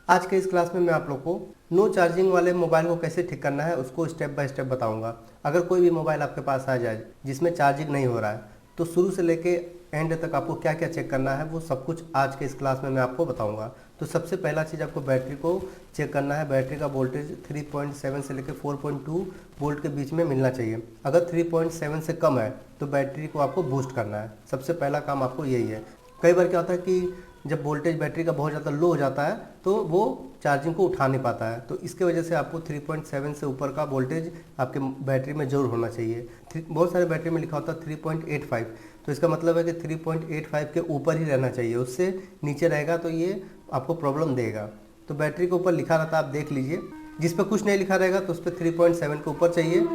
आज के इस क्लास में मैं आप लोग को नो चार्जिंग वाले मोबाइल को कैसे ठीक करना है उसको स्टेप बाय स्टेप बताऊंगा। अगर कोई भी मोबाइल आपके पास आ जाए जिसमें चार्जिंग नहीं हो रहा है तो शुरू से लेके एंड तक आपको क्या क्या चेक करना है वो सब कुछ आज के इस क्लास में मैं आपको बताऊंगा। तो सबसे पहला चीज़ आपको बैटरी को चेक करना है। बैटरी का वोल्टेज 3.7 से लेकर 4.2 वोल्ट के बीच में मिलना चाहिए। अगर 3.7 से कम है तो बैटरी को आपको बूस्ट करना है। सबसे पहला काम आपको यही है। कई बार क्या होता है कि जब वोल्टेज बैटरी का बहुत ज़्यादा लो हो जाता है तो वो चार्जिंग को उठा नहीं पाता है, तो इसके वजह से आपको 3.7 से ऊपर का वोल्टेज आपके बैटरी में जरूर होना चाहिए। बहुत सारे बैटरी में लिखा होता है 3.85, तो इसका मतलब है कि 3.85 के ऊपर ही रहना चाहिए। उससे नीचे रहेगा तो ये आपको प्रॉब्लम देगा। तो बैटरी के ऊपर लिखा रहता है, आप देख लीजिए। जिस पर कुछ नहीं लिखा रहेगा तो उस पर 3.7 के ऊपर चाहिए,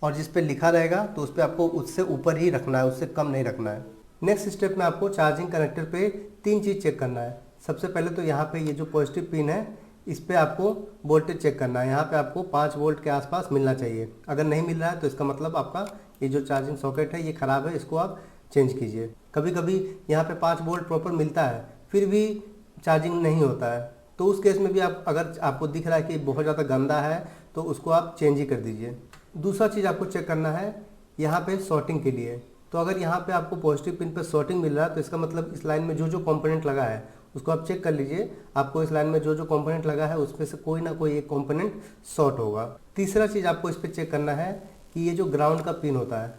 और जिस पे लिखा रहेगा तो उस पर आपको उससे ऊपर ही रखना है, उससे कम नहीं रखना है। नेक्स्ट स्टेप में आपको चार्जिंग कनेक्टर पे तीन चीज़ चेक करना है। सबसे पहले तो यहाँ पे ये जो पॉजिटिव पिन है इस पे आपको वोल्टेज चेक करना है। यहाँ पे आपको 5 वोल्ट के आसपास मिलना चाहिए। अगर नहीं मिल रहा है तो इसका मतलब आपका ये जो चार्जिंग सॉकेट है ये ख़राब है, इसको आप चेंज कीजिए। कभी कभी यहाँ पे 5 वोल्ट प्रॉपर मिलता है फिर भी चार्जिंग नहीं होता है, तो उस केस में भी आप अगर आपको दिख रहा है कि बहुत ज़्यादा गंदा है तो उसको आप चेंज ही कर दीजिए। दूसरा चीज़ आपको चेक करना है यहाँ पे शॉर्टिंग के लिए। तो अगर यहाँ पे आपको पॉजिटिव पिन पे शॉर्टिंग मिल रहा है तो इसका मतलब इस लाइन में जो जो कंपोनेंट लगा है उसको आप चेक कर लीजिए। आपको इस लाइन में जो जो कंपोनेंट लगा है उसमें से कोई ना कोई एक कंपोनेंट शॉर्ट होगा। तीसरा चीज़ आपको इस पर चेक करना है कि ये जो ग्राउंड का पिन होता है,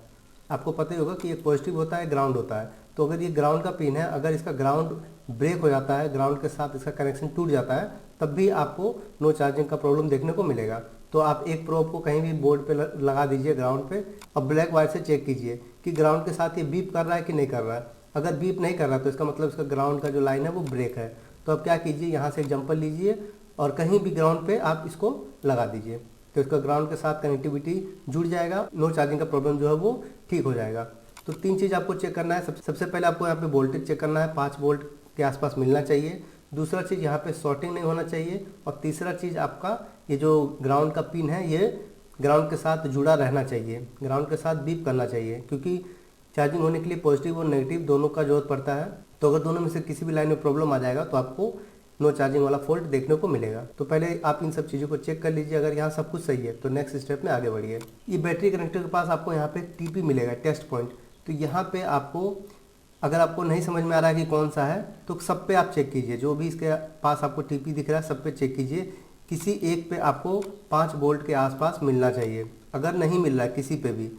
आपको पता ही होगा कि एक पॉजिटिव होता है, ग्राउंड होता है। तो अगर ये ग्राउंड का पिन है, अगर इसका ग्राउंड ब्रेक हो जाता है, ग्राउंड के साथ इसका कनेक्शन टूट जाता है, तब भी आपको नो चार्जिंग का प्रॉब्लम देखने को मिलेगा। तो आप एक प्रोब को कहीं भी बोर्ड पे लगा दीजिए, ग्राउंड पे, और ब्लैक वायर से चेक कीजिए कि ग्राउंड के साथ ये बीप कर रहा है कि नहीं कर रहा है। अगर बीप नहीं कर रहा तो इसका मतलब इसका ग्राउंड का जो लाइन है वो ब्रेक है। तो आप क्या कीजिए, यहाँ से एग्जाम्पल लीजिए और कहीं भी ग्राउंड पे आप इसको लगा दीजिए, तो इसका ग्राउंड के साथ कनेक्टिविटी जुड़ जाएगा, नो चार्जिंग का प्रॉब्लम जो है वो ठीक हो जाएगा। तो तीन चीज़ आपको चेक करना है। सबसे पहले आपको यहाँ पे वोल्टेज चेक करना है, 5 वोल्ट के आसपास मिलना चाहिए। दूसरा चीज़ यहाँ पे शॉर्टिंग नहीं होना चाहिए, और तीसरा चीज़ आपका ये जो ग्राउंड का पिन है ये ग्राउंड के साथ जुड़ा रहना चाहिए, ग्राउंड के साथ बीप करना चाहिए, क्योंकि चार्जिंग होने के लिए पॉजिटिव और नेगेटिव दोनों का जरूरत पड़ता है। तो अगर दोनों में से किसी भी लाइन में प्रॉब्लम आ जाएगा तो आपको नो चार्जिंग वाला फॉल्ट देखने को मिलेगा। तो पहले आप इन सब चीज़ों को चेक कर लीजिए। अगर यहाँ सब कुछ सही है तो नेक्स्ट स्टेप में आगे बढ़िए। ये बैटरी कनेक्टर के पास आपको यहाँ पे टीपी मिलेगा, टेस्ट पॉइंट। तो यहाँ पे आपको, अगर आपको नहीं समझ में आ रहा है कि कौन सा है तो सब पे आप चेक कीजिए। जो भी इसके पास आपको टीपी दिख रहा है सब पे चेक कीजिए। किसी एक पे आपको 5 वोल्ट के आसपास मिलना चाहिए। अगर नहीं मिल रहा है किसी पे भी,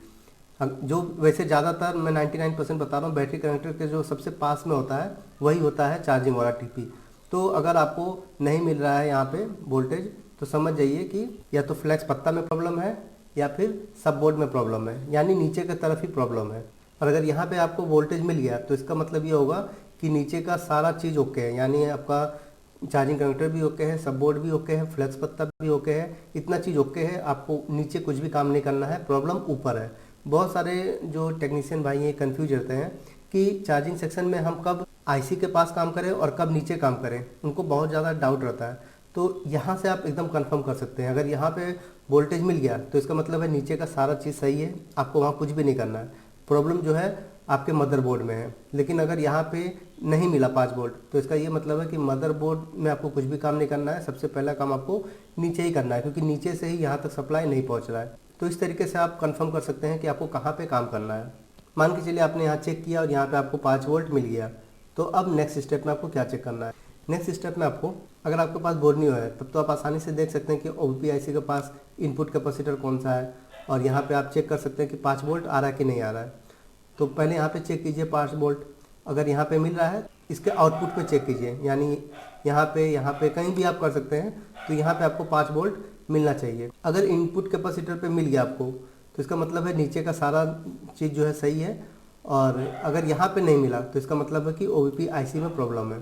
जो वैसे ज़्यादातर मैं 99% बता रहा हूँ, बैटरी कनेक्टर के जो सबसे पास में होता है वही होता है चार्जिंग वाला टीपी। तो अगर आपको नहीं मिल रहा है यहाँ पे वोल्टेज तो समझ जाइए कि या तो फ्लैक्स पत्ता में प्रॉब्लम है या फिर सब बोर्ड में प्रॉब्लम है, यानी नीचे की तरफ ही प्रॉब्लम है। और अगर यहाँ पे आपको वोल्टेज मिल गया तो इसका मतलब ये होगा कि नीचे का सारा चीज़ ओके है, यानी आपका चार्जिंग कनेक्टर भी ओके है, सब बोर्ड भी ओके है, फ्लैक्स पत्ता भी ओके है, इतना चीज़ ओके है। आपको नीचे कुछ भी काम नहीं करना है, प्रॉब्लम ऊपर है। बहुत सारे जो टेक्नीशियन भाई ये कंफ्यूज रहते हैं कि चार्जिंग सेक्शन में हम कब आईसी के पास काम करें और कब नीचे काम करें, उनको बहुत ज़्यादा डाउट रहता है। तो यहाँ से आप एकदम कंफर्म कर सकते हैं। अगर यहाँ पे वोल्टेज मिल गया तो इसका मतलब है नीचे का सारा चीज़ सही है, आपको वहाँ कुछ भी नहीं करना है। प्रॉब्लम जो है आपके मदरबोर्ड में है। लेकिन अगर यहाँ पे नहीं मिला 5 वोल्ट तो इसका ये मतलब है कि मदरबोर्ड में आपको कुछ भी काम नहीं करना है। सबसे पहला काम आपको नीचे ही करना है, क्योंकि नीचे से ही यहाँ तक सप्लाई नहीं पहुँच रहा है। तो इस तरीके से आप कंफर्म कर सकते हैं कि आपको कहाँ पे काम करना है। मान के चलिए आपने यहाँ चेक किया और यहाँ पे आपको 5 वोल्ट मिल गया, तो अब नेक्स्ट स्टेप में आपको क्या चेक करना है। नेक्स्ट स्टेप में आपको, अगर आपके पास बोर्नियो है तब तो आप आसानी से देख सकते हैं कि ओबीपी आईसी के पास इनपुट कैपेसिटर कौन सा है, और यहाँ पे आप चेक कर सकते हैं कि 5 वोल्ट आ रहा है कि नहीं आ रहा है। तो पहले यहाँ पे चेक कीजिए 5 वोल्ट। अगर यहाँ पे मिल रहा है इसके आउटपुट पे चेक कीजिए, यानी यहाँ पे कहीं भी आप कर सकते हैं। तो यहाँ पे आपको 5 वोल्ट मिलना चाहिए। अगर इनपुट कैपेसिटर पे मिल गया आपको तो इसका मतलब है नीचे का सारा चीज़ जो है सही है। और अगर यहाँ पे नहीं मिला तो इसका मतलब है कि ओबीपी आईसी में प्रॉब्लम है,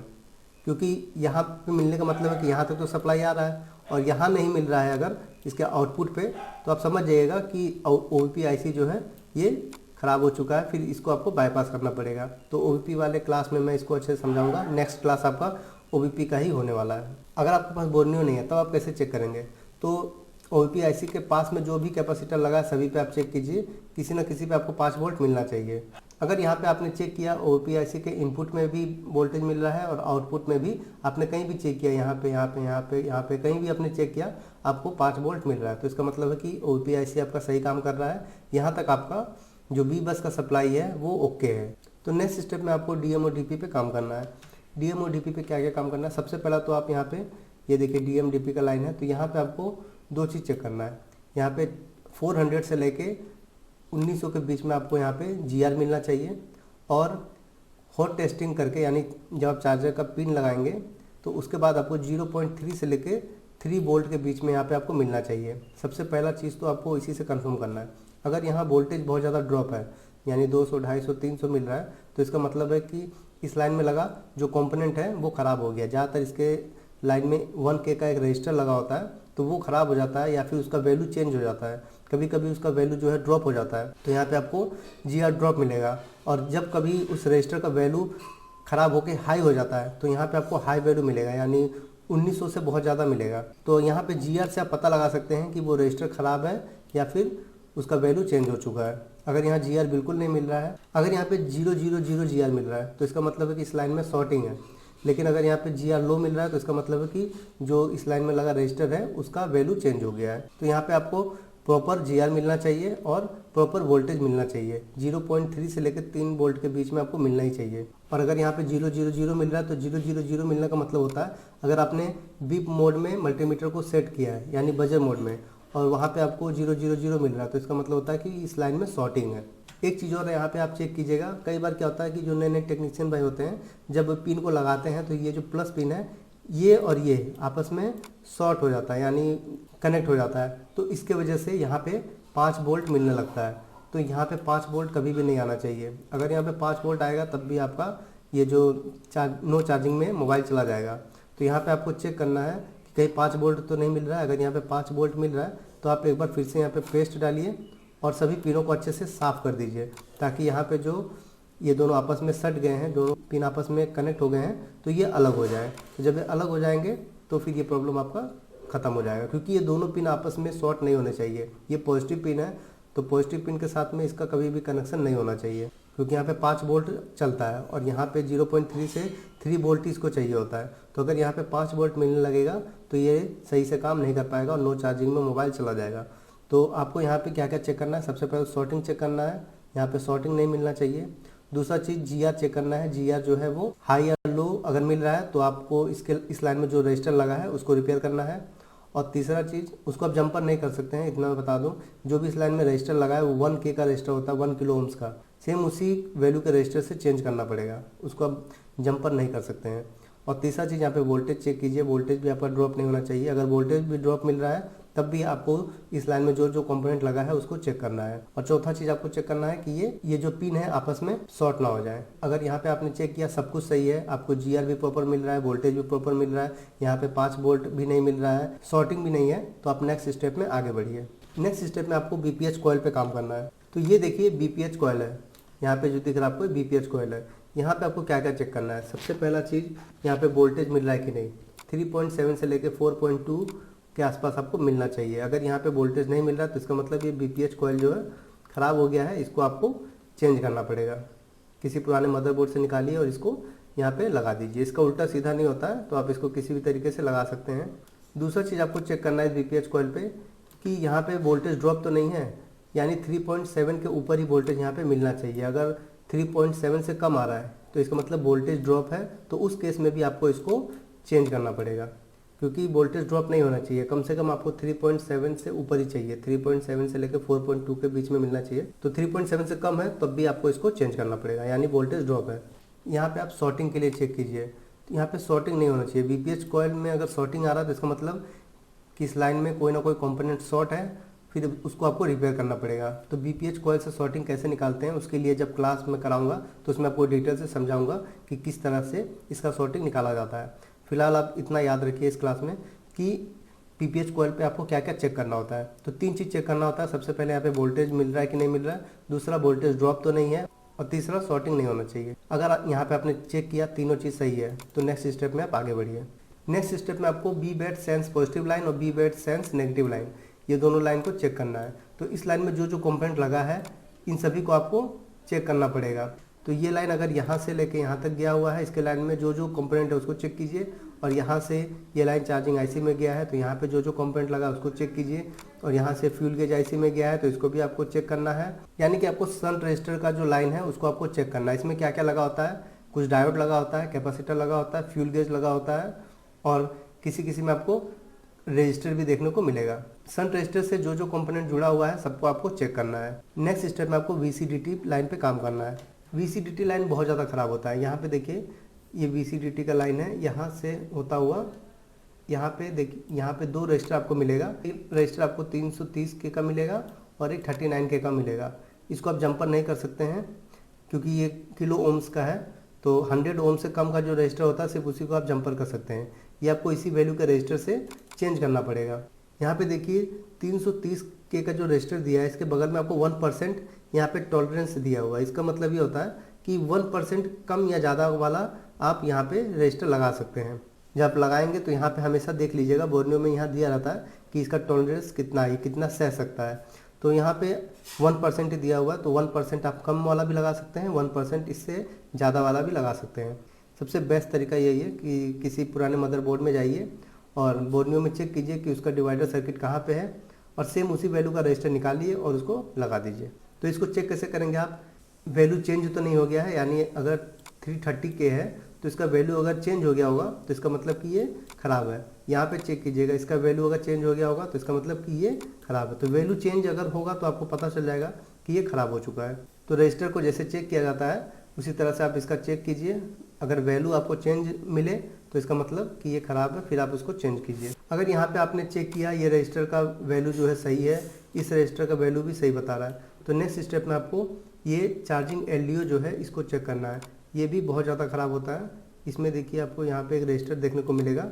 क्योंकि यहाँ पे मिलने का मतलब है कि यहाँ तक तो सप्लाई आ रहा है, और यहाँ नहीं मिल रहा है अगर इसके आउटपुट पे, तो आप समझ जाइएगा कि ओबीपी आईसी जो है ये ख़राब हो चुका है, फिर इसको आपको बाईपास करना पड़ेगा। तो ओबीपी वाले क्लास में मैं इसको अच्छे से समझाऊंगा। नेक्स्ट क्लास आपका ओबीपी का ही होने वाला है। अगर आपके पास बोर्नियो नहीं है तब आप कैसे चेक करेंगे, तो ओबीपी आईसी के पास में जो भी कैपेसिटर लगा है सभी पे आप चेक कीजिए, किसी न किसी पे आपको 5 वोल्ट मिलना चाहिए। अगर यहाँ पे आपने चेक किया OPIC के इनपुट में भी वोल्टेज मिल रहा है और आउटपुट में भी आपने कहीं भी चेक किया, यहाँ पे कहीं भी आपने चेक किया, आपको 5 वोल्ट मिल रहा है, तो इसका मतलब है कि OPIC आपका सही काम कर रहा है। यहाँ तक आपका जो B बस का सप्लाई है वो ओके है। तो नेक्स्ट स्टेप में आपको DMODP पे काम करना है। DMODP पे क्या क्या काम करना है, सबसे पहला तो आप यहाँ पे ये देखिए DMDP का लाइन है, तो यहाँ पे आपको 2 चीज़ चेक करना है। यहाँ पे 400 से लेके 1900 के बीच में आपको यहाँ पे GR मिलना चाहिए, और हॉट टेस्टिंग करके, यानी जब आप चार्जर का पिन लगाएंगे तो उसके बाद आपको 0.3 से लेके 3 वोल्ट के बीच में यहाँ पे आपको मिलना चाहिए। सबसे पहला चीज़ तो आपको इसी से कंफर्म करना है। अगर यहाँ वोल्टेज बहुत ज़्यादा ड्रॉप है, यानी 200, 250, 300 मिल रहा है, तो इसका मतलब है कि इस लाइन में लगा जो कंपोनेंट है वो ख़राब हो गया। ज़्यादातर इसके लाइन में 1K का एक रजिस्टर लगा होता है, तो वो ख़राब हो जाता है या फिर उसका वैल्यू चेंज हो जाता है, कभी कभी उसका वैल्यू जो है ड्रॉप हो जाता है, तो यहाँ पे आपको GR ड्रॉप मिलेगा। और जब कभी उस रजिस्टर का वैल्यू ख़राब होकर हाई हो जाता है, तो यहाँ पे आपको हाई वैल्यू मिलेगा, यानी 1900 से बहुत ज़्यादा मिलेगा। तो यहाँ पे GR से आप पता लगा सकते हैं कि वो रजिस्टर ख़राब है या फिर उसका वैल्यू चेंज हो चुका है। अगर यहाँ GR बिल्कुल नहीं मिल रहा है, अगर यहाँ पे 000 GR मिल रहा है, तो इसका मतलब है कि इस लाइन में शॉर्टिंग है। लेकिन अगर यहाँ पे GR लो मिल रहा है, तो इसका मतलब है कि जो इस लाइन में लगा रजिस्टर है उसका वैल्यू चेंज हो गया है। तो यहाँ पे आपको प्रॉपर GR मिलना चाहिए और प्रॉपर वोल्टेज मिलना चाहिए। 0.3 से लेकर 3 वोल्ट के बीच में आपको मिलना ही चाहिए। और अगर यहाँ पे 000 मिल रहा है, तो 000 मिलने का मतलब होता है अगर आपने बीप मोड में मल्टीमीटर को सेट किया है, यानी बजर मोड में, और वहाँ पे आपको 000 मिल रहा है, तो इसका मतलब होता है कि इस लाइन में शॉर्टिंग है। एक चीज़ और यहाँ पे आप चेक कीजिएगा, कई बार क्या होता है कि जो नए नए टेक्नीशियन भाई होते हैं, जब पिन को लगाते हैं तो ये जो प्लस पिन है ये और ये आपस में शॉर्ट हो जाता है, यानी कनेक्ट हो जाता है, तो इसके वजह से यहाँ पे 5 वोल्ट मिलने लगता है। तो यहाँ पे 5 वोल्ट कभी भी नहीं आना चाहिए। अगर यहाँ पे 5 वोल्ट आएगा तब भी आपका ये जो नो चार्जिंग में मोबाइल चला जाएगा। तो यहाँ पे आपको चेक करना है कि कहीं 5 वोल्ट तो नहीं मिल रहा है। अगर यहाँ पे 5 वोल्ट मिल रहा है तो आप एक बार फिर से यहाँ पे पेस्ट डालिए और सभी पिनों को अच्छे से साफ़ कर दीजिए, ताकि यहाँ पे जो ये दोनों आपस में सट गए हैं, दोनों पिन आपस में कनेक्ट हो गए हैं, तो ये अलग हो जाए। तो जब ये अलग हो जाएंगे तो फिर ये प्रॉब्लम आपका ख़त्म हो जाएगा, क्योंकि ये दोनों पिन आपस में शॉर्ट नहीं होने चाहिए। ये पॉजिटिव पिन है, तो पॉजिटिव पिन के साथ में इसका कभी भी कनेक्शन नहीं होना चाहिए, क्योंकि यहाँ पे 5 वोल्ट चलता है और यहाँ पे 0.3 से 3 वोल्ट इसको चाहिए होता है। तो अगर यहाँ पे 5 वोल्ट मिलने लगेगा तो ये सही से काम नहीं कर पाएगा और नो चार्जिंग में मोबाइल चला जाएगा। तो आपको यहाँ पे क्या क्या चेक करना है, सबसे पहले शॉर्टिंग चेक करना है, यहाँ पे शॉर्टिंग नहीं मिलना चाहिए। दूसरा चीज़ GR चेक करना है, GR जो है वो हाई या लो अगर मिल रहा है तो आपको इस लाइन में जो रजिस्टर लगा है उसको रिपेयर करना है। और तीसरा चीज़, उसको आप जंपर नहीं कर सकते हैं, इतना मैं बता दूं, जो भी इस लाइन में रजिस्टर लगा है वो 1K का रजिस्टर होता है, 1 किलो ओम्स का, सेम उसी वैल्यू के रजिस्टर से चेंज करना पड़ेगा, उसको आप जंपर नहीं कर सकते हैं। और तीसरा चीज़, यहाँ पे वोल्टेज चेक कीजिए, वोल्टेज भी आपका ड्रॉप नहीं होना चाहिए। अगर वोल्टेज भी ड्रॉप मिल रहा है तब भी आपको इस लाइन में जो जो कंपोनेंट लगा है उसको चेक करना है। और चौथा चीज़ आपको चेक करना है कि ये जो पिन है आपस में शॉर्ट ना हो जाए। अगर यहाँ पे आपने चेक किया सब कुछ सही है, आपको GR भी प्रॉपर मिल रहा है, वोल्टेज भी प्रॉपर मिल रहा है, यहाँ पे 5 वोल्ट भी नहीं मिल रहा है, शॉर्टिंग भी नहीं है, तो आप नेक्स्ट स्टेप में आगे बढ़िए। नेक्स्ट स्टेप में आपको BPH कॉइल पे काम करना है। तो ये देखिए BPH कॉइल है, यहाँ पे जो दिख रहा है आपको BPH कॉइल है। यहाँ पे आपको क्या क्या चेक करना है, सबसे पहला चीज़, यहाँ पे वोल्टेज मिल रहा है कि नहीं। 3.7 से लेके 4.2 के आसपास आपको मिलना चाहिए। अगर यहाँ पे वोल्टेज नहीं मिल रहा तो इसका मतलब ये BPH कॉइल जो है ख़राब हो गया है, इसको आपको चेंज करना पड़ेगा। किसी पुराने मदरबोर्ड से निकालिए और इसको यहाँ पे लगा दीजिए। इसका उल्टा सीधा नहीं होता है, तो आप इसको किसी भी तरीके से लगा सकते हैं। दूसरा चीज़ आपको चेक करना है BPH कॉइल पे कि यहाँ पे वोल्टेज ड्रॉप तो नहीं है, यानी 3.7 के ऊपर ही वोल्टेज यहाँ पे मिलना चाहिए। अगर 3.7 से कम आ रहा है तो इसका मतलब वोल्टेज ड्रॉप है, तो उस केस में भी आपको इसको चेंज करना पड़ेगा, क्योंकि वोल्टेज ड्रॉप नहीं होना चाहिए। कम से कम आपको 3.7 से ऊपर ही चाहिए, 3.7 से लेकर 4.2 के बीच में मिलना चाहिए। तो 3.7 से कम है तब भी आपको इसको चेंज करना पड़ेगा, यानी वोल्टेज ड्रॉप है। यहाँ पे आप शॉर्टिंग के लिए चेक कीजिए, तो यहाँ पे शॉर्टिंग नहीं होना चाहिए। BPH कॉइल में अगर शॉर्टिंग आ रहा है तो इसका मतलब कि इस लाइन में कोई ना कोई कंपोनेंट शॉर्ट है, फिर उसको आपको रिपेयर करना पड़ेगा। तो BPH कॉइल से शॉर्टिंग कैसे निकालते हैं उसके लिए जब क्लास में कराऊंगा तो उसमें आपको डिटेल से समझाऊंगा कि किस तरह से इसका शॉर्टिंग निकाला जाता है। फिलहाल आप इतना याद रखिए इस क्लास में कि BPH कॉइल पे आपको क्या क्या चेक करना होता है। तो 3 चीज़ चेक करना होता है। सबसे पहले यहाँ पे वोल्टेज मिल रहा है कि नहीं मिल रहा है, दूसरा वोल्टेज ड्रॉप तो नहीं है, और तीसरा शॉर्टिंग नहीं होना चाहिए। अगर यहाँ पे आपने चेक किया तीनों चीज़ सही है तो नेक्स्ट स्टेप में आप आगे बढ़िए। नेक्स्ट स्टेप में आपको B-BAT सेंस पॉजिटिव लाइन और B-BAT सेंस नेगेटिव लाइन, ये दोनों लाइन को चेक करना है। तो इस लाइन में जो जो कंपोनेंट लगा है इन सभी को आपको चेक करना पड़ेगा। तो ये लाइन अगर यहाँ से लेके यहाँ तक गया हुआ है, इसके लाइन में जो जो कंपोनेंट है उसको चेक कीजिए। और यहाँ से ये लाइन चार्जिंग आईसी में गया है तो यहाँ पे जो जो कंपोनेंट लगा उसको चेक कीजिए। और यहाँ से फ्यूल गेज आईसी में गया है तो इसको भी आपको चेक करना है। यानी कि आपको शंट रजिस्टर का जो लाइन है उसको आपको चेक करना है। इसमें क्या क्या लगा होता है, कुछ डायोड लगा होता है, कैपेसिटर लगा होता है, फ्यूल गेज लगा होता है और किसी किसी में आपको रजिस्टर भी देखने को मिलेगा। शंट रजिस्टर से जो जो कंपोनेंट जुड़ा हुआ है सबको आपको चेक करना है। नेक्स्ट स्टेप में आपको VCDT लाइन पे काम करना है। VCDT लाइन बहुत ज़्यादा ख़राब होता है। यहाँ पे देखिए ये VCDT का लाइन है, यहाँ से होता हुआ यहाँ पे देखिए, यहाँ पे दो रजिस्टर आपको मिलेगा। एक रजिस्टर आपको 330 के का मिलेगा और एक 39 के का मिलेगा। इसको आप जंपर नहीं कर सकते हैं क्योंकि ये किलो ओम्स का है, तो 100 ओम से कम का जो रजिस्टर होता है सिर्फ उसी को आप जंपर कर सकते हैं। ये आपको इसी वैल्यू के रजिस्टर से चेंज करना पड़ेगा। यहाँ पे देखिए 330 के का जो रजिस्टर दिया है इसके बगल में आपको 1% यहाँ पे टॉलरेंस दिया हुआ है। इसका मतलब ये होता है कि 1% कम या ज़्यादा वाला आप यहाँ पे रजिस्टर लगा सकते हैं। जब आप लगाएंगे तो यहाँ पे हमेशा देख लीजिएगा, बोर्नियो में यहाँ दिया रहता है कि इसका टॉलरेंस कितना है, कितना सह सकता है। तो यहाँ पे 1% ही दिया हुआ है, तो 1% आप कम वाला भी लगा सकते हैं, 1% इससे ज़्यादा वाला भी लगा सकते हैं। सबसे बेस्ट तरीका यही है कि किसी पुराने मदरबोर्ड में जाइए और बोर्नियो में चेक कीजिए कि उसका डिवाइडर सर्किट कहाँ पे है और सेम उसी वैल्यू का रजिस्टर निकालिए और उसको लगा दीजिए। तो इसको चेक कैसे करेंगे आप, वैल्यू चेंज तो नहीं हो गया है, यानी अगर 330 के है तो इसका वैल्यू अगर चेंज हो गया होगा तो इसका मतलब कि ये ख़राब है। यहाँ पे चेक कीजिएगा, इसका वैल्यू अगर चेंज हो गया होगा तो इसका मतलब कि ये ख़राब है। तो वैल्यू चेंज अगर होगा तो आपको पता चल जाएगा कि ये ख़राब हो चुका है। तो रजिस्टर को जैसे चेक किया जाता है उसी तरह से आप इसका चेक कीजिए। अगर वैल्यू आपको चेंज मिले तो इसका मतलब कि ये ख़राब है, फिर आप उसको चेंज कीजिए। अगर यहाँ पे आपने चेक किया ये रजिस्टर का वैल्यू जो है सही है, इस रजिस्टर का वैल्यू भी सही बता रहा है, तो नेक्स्ट स्टेप में आपको ये चार्जिंग LDO जो है इसको चेक करना है। ये भी बहुत ज़्यादा ख़राब होता है। इसमें देखिए आपको यहाँ पे एक रजिस्टर देखने को मिलेगा,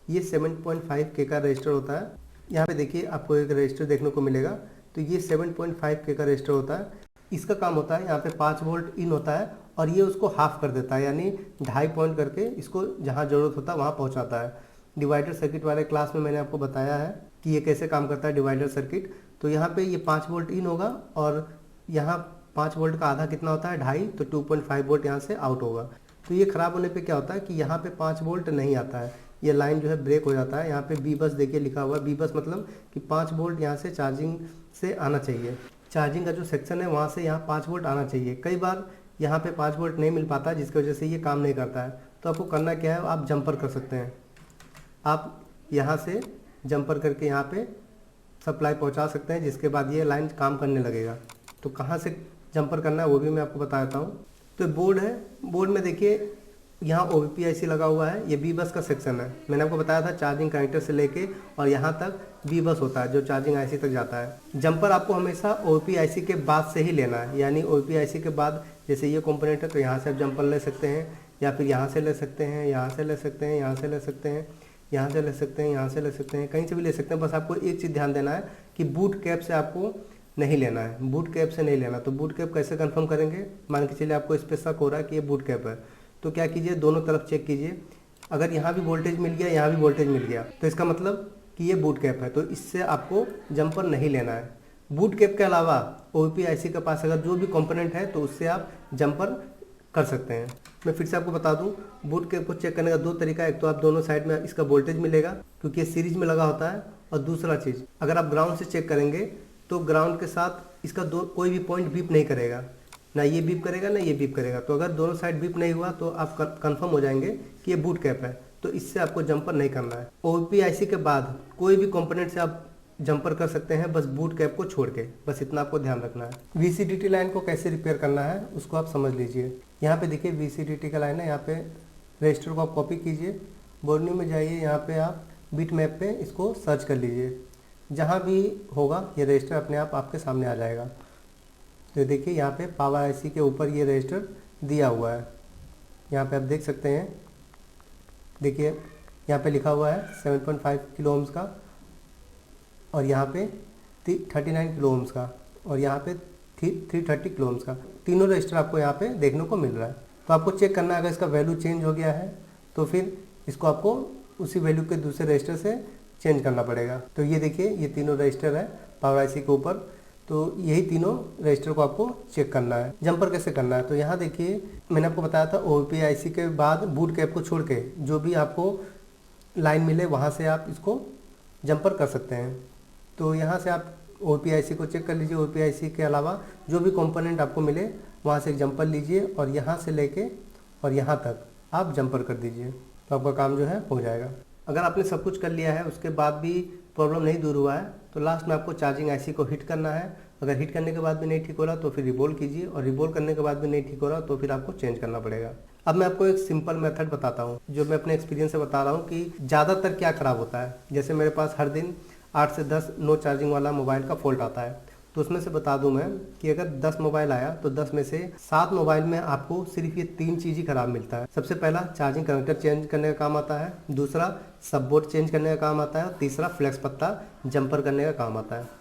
ये 7.5 के का रजिस्टर होता है। यहाँ पे देखिए आपको एक रजिस्टर देखने को मिलेगा, तो ये 7.5 के का रजिस्टर होता है। इसका काम होता है यहाँ पे 5 वोल्ट इन होता है और ये उसको हाफ कर देता है, यानी 2.5 पॉइंट करके इसको जहाँ ज़रूरत होता है वहाँ पहुँचाता है। डिवाइडर सर्किट वाले क्लास में मैंने आपको बताया है कि ये कैसे काम करता है डिवाइडर सर्किट। तो यहाँ पे ये 5 वोल्ट इन होगा और यहाँ 5 वोल्ट का आधा कितना होता है 2.5, तो 2.5 वोल्ट यहाँ से आउट होगा। तो ये ख़राब होने पे क्या होता है कि यहाँ पे 5 वोल्ट नहीं आता है, ये लाइन जो है ब्रेक हो जाता है। यहाँ पे बी बस देखिए लिखा हुआ है, बी बस मतलब कि 5 वोल्ट यहाँ से चार्जिंग से आना चाहिए, चार्जिंग का जो सेक्शन है वहाँ से यहाँ 5 वोल्ट आना चाहिए। कई बार यहाँ पे 5 वोल्ट नहीं मिल पाता जिसकी वजह से ये काम नहीं करता है। तो आपको करना क्या है, आप जंपर कर सकते हैं। आप यहाँ से जंपर करके यहाँ पे सप्लाई पहुँचा सकते हैं, जिसके बाद ये लाइन काम करने लगेगा। तो कहाँ से जंपर करना है वो भी मैं आपको बता देता हूँ। तो बोर्ड है, बोर्ड में देखिए यहाँ OBP IC लगा हुआ है, ये बी बस का सेक्शन है। मैंने आपको बताया था चार्जिंग कनेक्टर से लेके और यहाँ तक बी बस होता है जो चार्जिंग IC तक जाता है। जंपर आपको हमेशा OBP IC के बाद से ही लेना है, यानी OBP IC के बाद जैसे ये कंपोनेंट है तो यहाँ से आप जंपर ले सकते हैं, या फिर यहाँ से ले सकते हैं, यहाँ से ले सकते हैं, यहाँ से ले सकते हैं, यहाँ से ले सकते हैं, यहाँ से ले सकते हैं, कहीं से भी ले सकते हैं। बस आपको एक चीज़ ध्यान देना है कि बूट कैप से आपको नहीं लेना है, बूट कैप से नहीं लेना। तो बूट कैप कैसे कंफर्म करेंगे, मान के चलिए आपको इस पे शक हो रहा है कि ये बूट कैप है, तो क्या कीजिए दोनों तरफ चेक कीजिए। अगर यहाँ भी वोल्टेज मिल गया, यहाँ भी वोल्टेज मिल गया, तो इसका मतलब कि ये बूट कैप है, तो इससे आपको जंपर नहीं लेना है। बूट कैप के अलावा OBP IC के पास अगर जो भी कंपोनेंट है तो उससे आप जंपर कर सकते हैं। मैं फिर से आपको बता दूं, बूट कैप को चेक करने का दो तरीका है। एक तो आप दोनों साइड में इसका वोल्टेज मिलेगा क्योंकि ये सीरीज में लगा होता है, और दूसरा चीज़ अगर आप ग्राउंड से चेक करेंगे तो ग्राउंड के साथ इसका कोई भी पॉइंट बीप नहीं करेगा, ना ये बीप करेगा ना ये बीप करेगा। तो अगर दोनों साइड बीप नहीं हुआ तो आप कंफर्म हो जाएंगे कि ये बूट कैप है, तो इससे आपको जंपर नहीं करना है। OBP IC के बाद कोई भी कंपोनेंट से आप जंपर कर सकते हैं, बस बूट कैप को छोड़ के, बस इतना आपको ध्यान रखना है। VCDT लाइन को कैसे रिपेयर करना है उसको आप समझ लीजिए। यहाँ पे देखिए VCDT का लाइन है, यहाँ पे रजिस्टर को आप कॉपी कीजिए, बोर्नियो में जाइए, यहाँ पे आप बिट मैप पे इसको सर्च कर लीजिए, जहाँ भी होगा ये रजिस्टर अपने आप आपके सामने आ जाएगा। तो देखिए यहाँ पे पावर IC के ऊपर ये रजिस्टर दिया हुआ है, यहाँ पे आप देख सकते हैं। देखिए यहाँ पे लिखा हुआ है 7.5 किलो ओम्स का, और यहाँ पे 39 किलो ओम्स का, और यहाँ पे 330 किलो ओम्स का। तीनों रजिस्टर आपको यहाँ पे देखने को मिल रहा है। तो आपको चेक करना है, अगर इसका वैल्यू चेंज हो गया है तो फिर इसको आपको उसी वैल्यू के दूसरे रजिस्टर से चेंज करना पड़ेगा। तो ये देखिए ये तीनों रजिस्टर है पावर IC के ऊपर, तो यही तीनों रजिस्टर को आपको चेक करना है। जंपर कैसे करना है, तो यहाँ देखिए मैंने आपको बताया था OPIC के बाद बूट कैप को छोड़ के जो भी आपको लाइन मिले वहाँ से आप इसको जंपर कर सकते हैं। तो यहाँ से आप OPIC को चेक कर लीजिए, OPIC के अलावा जो भी कंपोनेंट आपको मिले वहाँ से एक जंपर लीजिए और यहाँ से लेके और यहाँ तक आप जंपर कर दीजिए, तो आपका काम जो है हो जाएगा। अगर आपने सब कुछ कर लिया है उसके बाद भी प्रॉब्लम नहीं दूर हुआ है तो लास्ट में आपको चार्जिंग IC को हिट करना है। अगर हिट करने के बाद भी नहीं ठीक हो रहा तो फिर रिबोल कीजिए, और रिबोल करने के बाद भी नहीं ठीक हो रहा तो फिर आपको चेंज करना पड़ेगा। अब मैं आपको एक सिंपल मेथड बताता हूँ जो मैं अपने एक्सपीरियंस से बता रहा हूँ कि ज़्यादातर क्या ख़राब होता है। जैसे मेरे पास हर दिन 8 से 10 नो चार्जिंग वाला मोबाइल का फॉल्ट आता है, तो उसमें से बता दूं मैं कि अगर 10 मोबाइल आया तो 10 में से 7 मोबाइल में आपको सिर्फ ये 3 चीज़ ही खराब मिलता है। सबसे पहला चार्जिंग कनेक्टर चेंज करने का काम आता है, दूसरा सब बोर्ड चेंज करने का काम आता है, और तीसरा फ्लेक्स पत्ता जंपर करने का काम आता है।